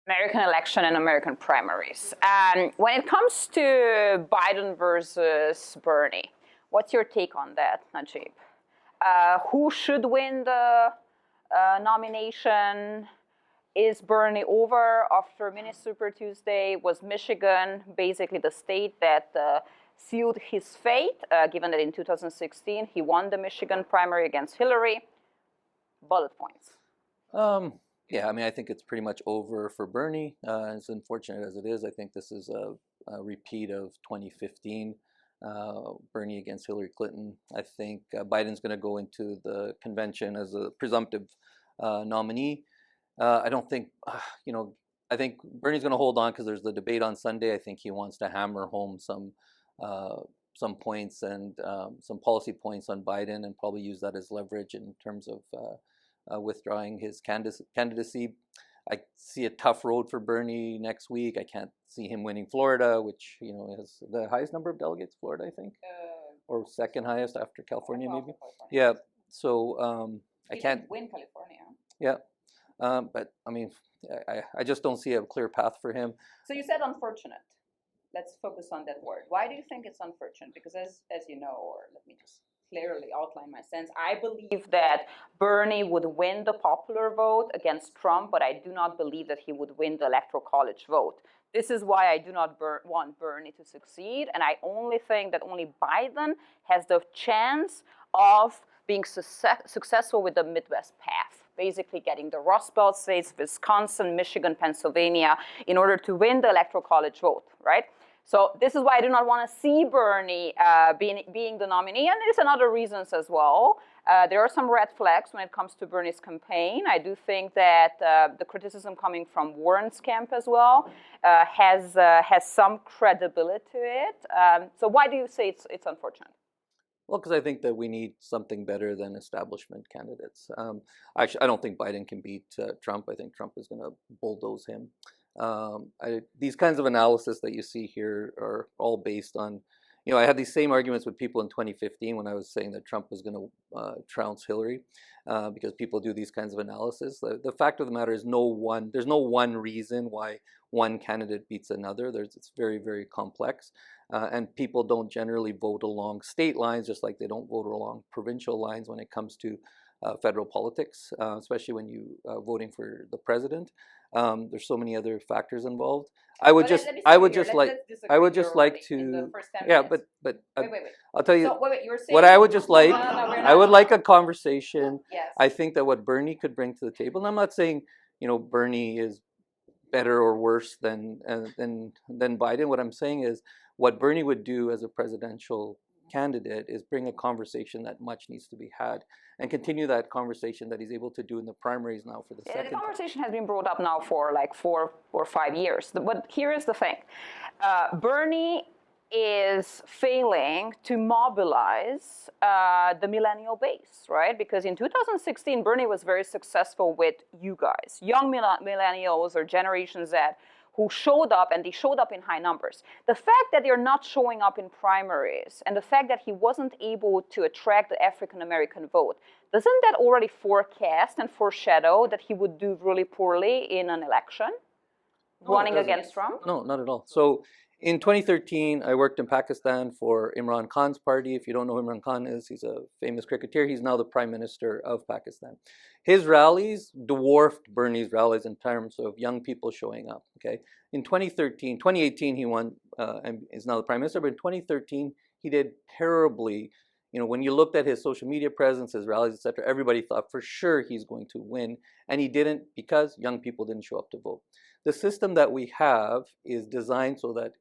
American election and American primaries. When it comes to Biden versus Bernie, what's your take on that, Najib? Who should win the nomination? Is Bernie over after Mini Super Tuesday? Was Michigan basically the state that sealed his fate, given that in 2016 he won the Michigan primary against Hillary? Bullet points. Yeah, I mean, I think it's pretty much over for Bernie. As unfortunate as it is, I think this is a repeat of 2015, Bernie against Hillary Clinton. I think Biden's going to go into the convention as a presumptive nominee. I don't think, I think Bernie's going to hold on because there's the debate on Sunday. I think he wants to hammer home some points and some policy points on Biden and probably use that as leverage in terms of withdrawing his candidacy. I see a tough road for Bernie next week. I can't see him winning Florida, which has the highest number of delegates. Florida, I think, or second highest after California, maybe. Yeah. So I can't win California. Yeah, but I mean, I just don't see a clear path for him. So you said unfortunate. Let's focus on that word. Why do you think it's unfortunate? Because as you know, or let me just clearly outline my sense, I believe that Bernie would win the popular vote against Trump, but I do not believe that he would win the electoral college vote. This is why I do not want Bernie to succeed, and I only think that only Biden has the chance of being successful with the Midwest path, basically getting the Rust Belt states, Wisconsin, Michigan, Pennsylvania, in order to win the electoral college vote, right? So this is why I do not want to see Bernie being the nominee, and there's another reasons as well. There are some red flags when it comes to Bernie's campaign. I do think that the criticism coming from Warren's camp as well has some credibility to it. So why do you say it's unfortunate? Well, because I think that we need something better than establishment candidates. Actually, I don't think Biden can beat Trump. I think Trump is going to bulldoze him. These kinds of analysis that you see here are all based on, I had these same arguments with people in 2015 when I was saying that Trump was going to trounce Hillary, because people do these kinds of analysis. The fact of the matter is there's no one reason why one candidate beats another. It's very, very complex. And people don't generally vote along state lines, just like they don't vote along provincial lines when it comes to federal politics, especially when you voting for the president. There's so many other factors involved. I would just like to, yeah, but wait. I'll tell you, so, you're saying what I would just like, I would like a conversation. Yes. I think that what Bernie could bring to the table, and I'm not saying, Bernie is better or worse than Biden. What I'm saying is what Bernie would do as a presidential candidate is bring a conversation that much needs to be had and continue that conversation that he's able to do in the primaries now for the second time. The conversation has been brought up now for like 4 or 5 years. But here is the thing. Bernie is failing to mobilize the millennial base, right? Because in 2016, Bernie was very successful with you guys, young millennials or Generation Z, who showed up, and they showed up in high numbers. The fact that they're not showing up in primaries and the fact that he wasn't able to attract the African-American vote, doesn't that already forecast and foreshadow that he would do really poorly in an election, running against Trump? No, not at all. So in 2013, I worked in Pakistan for Imran Khan's party. If you don't know who Imran Khan is, he's a famous cricketer. He's now the Prime Minister of Pakistan. His rallies dwarfed Bernie's rallies in terms of young people showing up. Okay, in 2018, he won and is now the Prime Minister. But in 2013, he did terribly. When you looked at his social media presence, his rallies, etc., everybody thought for sure he's going to win, and he didn't because young people didn't show up to vote. The system that we have is designed so that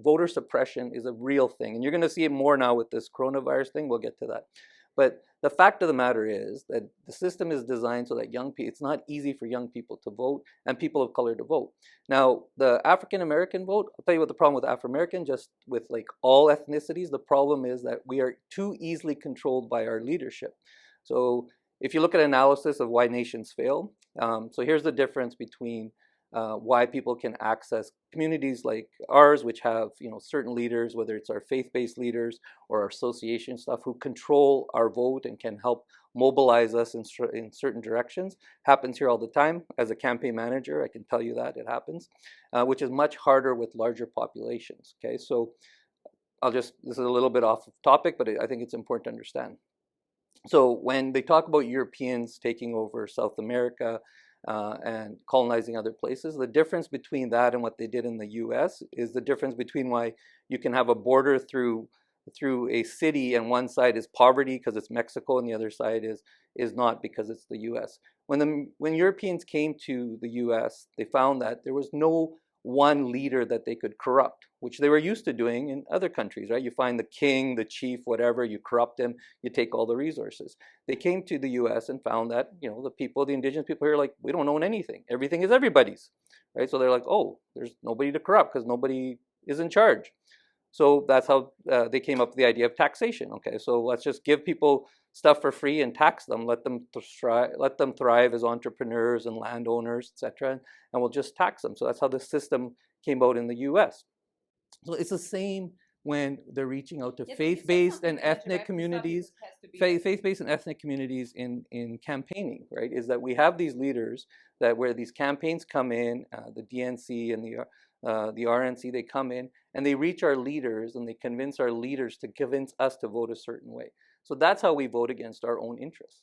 voter suppression is a real thing. And you're going to see it more now with this coronavirus thing. We'll get to that. But the fact of the matter is that the system is designed so that it's not easy for young people to vote and people of color to vote. Now, the African-American vote, I'll tell you what the problem with Afro-American, just with like all ethnicities, the problem is that we are too easily controlled by our leadership. So if you look at analysis of why nations fail, so here's the difference between why people can access communities like ours, which have certain leaders, whether it's our faith-based leaders or our association stuff, who control our vote and can help mobilize us in certain directions. Happens here all the time. As a campaign manager, I can tell you that it happens, which is much harder with larger populations. Okay, so this is a little bit off topic, but I think it's important to understand. So when they talk about Europeans taking over South America and colonizing other places, the difference between that and what they did in the US is the difference between why you can have a border through a city and one side is poverty because it's Mexico and the other side is not because it's the US. When Europeans came to the US, they found that there was no one leader that they could corrupt, which they were used to doing in other countries, right? You find the king, the chief, whatever, you corrupt him, you take all the resources. They came to the US and found that, the indigenous people here are like, we don't own anything. Everything is everybody's, right? So they're like, oh, there's nobody to corrupt because nobody is in charge. So that's how they came up with the idea of taxation. Okay, so let's just give people stuff for free and tax them, let them thrive as entrepreneurs and landowners, etc., and we'll just tax them. So that's how the system came out in the U.S. So it's the same when they're reaching out to faith-based and ethnic communities, faith-based and ethnic communities in campaigning, right? Is that we have these leaders that where these campaigns come in, the DNC and the RNC, they come in and they reach our leaders and they convince our leaders to convince us to vote a certain way. So that's how we vote against our own interests.